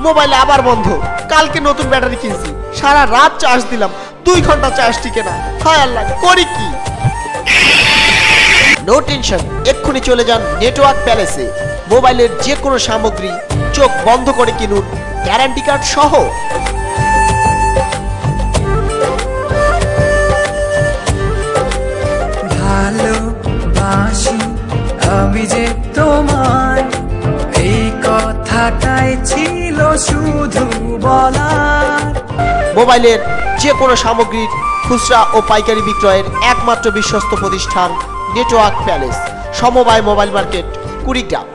মোবাইলে আবার বন্ধ। কালকে নতুন ব্যাটারি কিনছি, সারা রাত চার্জ দিলাম, 2 ঘন্টা চার্জ টিকে না। হায় আল্লাহ, করি কি? নো টেনশন, এক্ষুনি চলে যান নেটওয়ার্ক প্যালেসে। মোবাইলের যে কোনো সামগ্রী চোখ বন্ধ করে কিনুন, গ্যারান্টি কার্ড সহ। ভালোবাসি আমি যে তোমায়, এই কথাটাই ছিল শুধু বলার। মোবাইলের যে কোনো সামগ্রীর খুচরা ও পাইকারি বিক্রয়ের একমাত্র বিশ্বস্ত প্রতিষ্ঠান নেটওয়ার্ক প্যালেস, সমবায় মোবাইল মার্কেট, কুড়িগ্রাম।